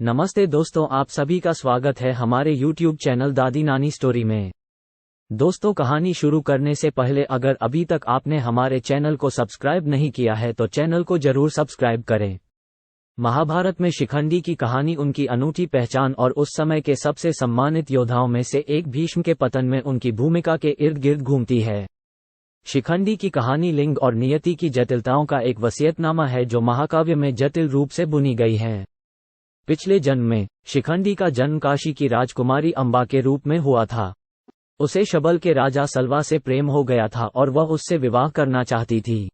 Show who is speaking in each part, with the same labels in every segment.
Speaker 1: नमस्ते दोस्तों, आप सभी का स्वागत है हमारे YouTube चैनल दादी नानी स्टोरी में। दोस्तों, कहानी शुरू करने से पहले अगर अभी तक आपने हमारे चैनल को सब्सक्राइब नहीं किया है तो चैनल को जरूर सब्सक्राइब करें। महाभारत में शिखंडी की कहानी उनकी अनूठी पहचान और उस समय के सबसे सम्मानित योद्धाओं में से एक भीष्म के पतन में उनकी भूमिका के इर्द गिर्द घूमती है। शिखंडी की कहानी लिंग और नियति की जटिलताओं का एक वसीयतनामा है जो महाकाव्य में जटिल रूप से बुनी गई है। पिछले जन्म में शिखंडी का जन्म काशी की राजकुमारी अंबा के रूप में हुआ था। उसे शबल के राजा सलवा से प्रेम हो गया था और वह उससे विवाह करना चाहती थी।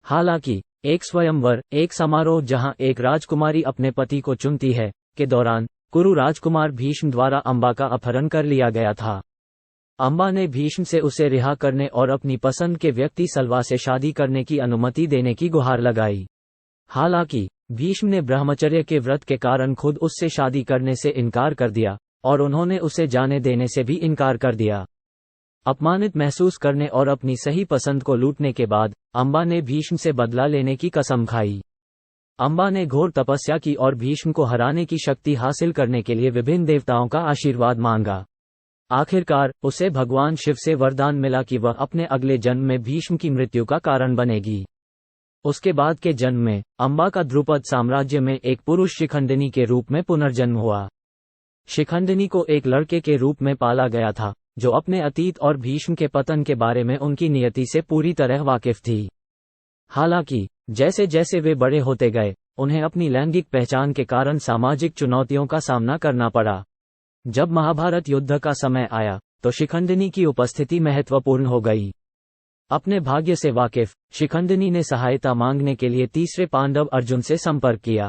Speaker 1: हालांकि एक स्वयंवर, एक समारोह जहां एक राजकुमारी अपने पति को चुनती है, के दौरान कुरु राजकुमार भीष्म द्वारा अंबा का अपहरण कर लिया गया था। अंबा ने भीष्म से उसे रिहा करने और अपनी पसंद के व्यक्ति सलवा से शादी करने की अनुमति देने की गुहार लगाई। हालांकि भीष्म ने ब्रह्मचर्य के व्रत के कारण खुद उससे शादी करने से इनकार कर दिया और उन्होंने उसे जाने देने से भी इनकार कर दिया। अपमानित महसूस करने और अपनी सही पसंद को लूटने के बाद अंबा ने भीष्म से बदला लेने की कसम खाई। अंबा ने घोर तपस्या की और भीष्म को हराने की शक्ति हासिल करने के लिए विभिन्न देवताओं का आशीर्वाद मांगा। आखिरकार उसे भगवान शिव से वरदान मिला कि वह अपने अगले जन्म में भीष्म की मृत्यु का कारण बनेगी। उसके बाद के जन्म में अंबा का ध्रुपद साम्राज्य में एक पुरुष शिखंडिनी के रूप में पुनर्जन्म हुआ। शिखंडिनी को एक लड़के के रूप में पाला गया था जो अपने अतीत और भीष्म के पतन के बारे में उनकी नियति से पूरी तरह वाकिफ थी। हालांकि जैसे जैसे वे बड़े होते गए उन्हें अपनी लैंगिक पहचान के कारण सामाजिक चुनौतियों का सामना करना पड़ा। जब महाभारत युद्ध का समय आया तो शिखंडिनी की उपस्थिति महत्वपूर्ण हो गई। अपने भाग्य से वाकिफ शिखंडिनी ने सहायता मांगने के लिए तीसरे पांडव अर्जुन से संपर्क किया।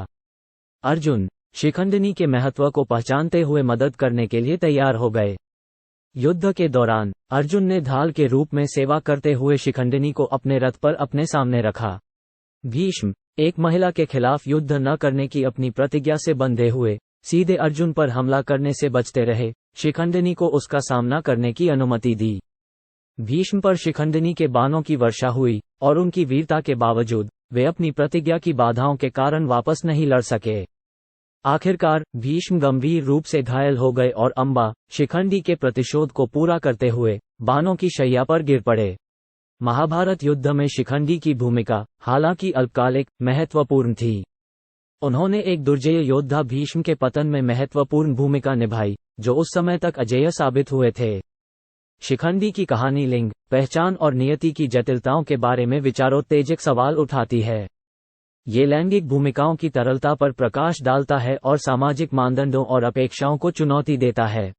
Speaker 1: अर्जुन शिखंडिनी के महत्व को पहचानते हुए मदद करने के लिए तैयार हो गए। युद्ध के दौरान अर्जुन ने ढाल के रूप में सेवा करते हुए शिखंडिनी को अपने रथ पर अपने सामने रखा। भीष्म एक महिला के खिलाफ युद्ध न करने की अपनी प्रतिज्ञा से बंधे हुए सीधे अर्जुन पर हमला करने से बचते रहे। शिखंडिनी को उसका सामना करने की अनुमति दी। भीष्म पर शिखंडिनी के बाणों की वर्षा हुई और उनकी वीरता के बावजूद वे अपनी प्रतिज्ञा की बाधाओं के कारण वापस नहीं लड़ सके। आखिरकार भीष्म गंभीर रूप से घायल हो गए और अंबा शिखंडी के प्रतिशोध को पूरा करते हुए बाणों की शैया पर गिर पड़े। महाभारत युद्ध में शिखंडी की भूमिका हालांकि अल्पकालिक महत्वपूर्ण थी। उन्होंने एक दुर्जय योद्धा भीष्म के पतन में महत्वपूर्ण भूमिका निभाई जो उस समय तक अजेय साबित हुए थे। शिखंडी की कहानी लिंग, पहचान और नियति की जटिलताओं के बारे में विचारोत्तेजक सवाल उठाती है। ये लैंगिक भूमिकाओं की तरलता पर प्रकाश डालता है और सामाजिक मानदंडों और अपेक्षाओं को चुनौती देता है।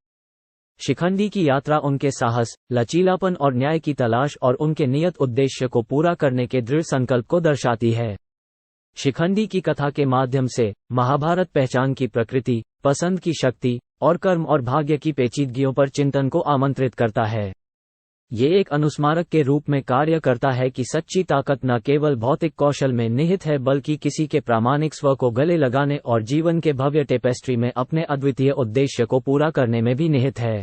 Speaker 1: शिखंडी की यात्रा उनके साहस, लचीलापन और न्याय की तलाश और उनके नियत उद्देश्य को पूरा करने के दृढ़ संकल्प को दर्शाती है। शिखंडी की कथा के माध्यम से महाभारत पहचान की प्रकृति, पसंद की शक्ति और कर्म और भाग्य की पेचीदगियों पर चिंतन को आमंत्रित करता है। ये एक अनुस्मारक के रूप में कार्य करता है कि सच्ची ताकत न केवल भौतिक कौशल में निहित है बल्कि किसी के प्रामाणिक स्व को गले लगाने और जीवन के भव्य टेपेस्ट्री में अपने अद्वितीय उद्देश्य को पूरा करने में भी निहित है।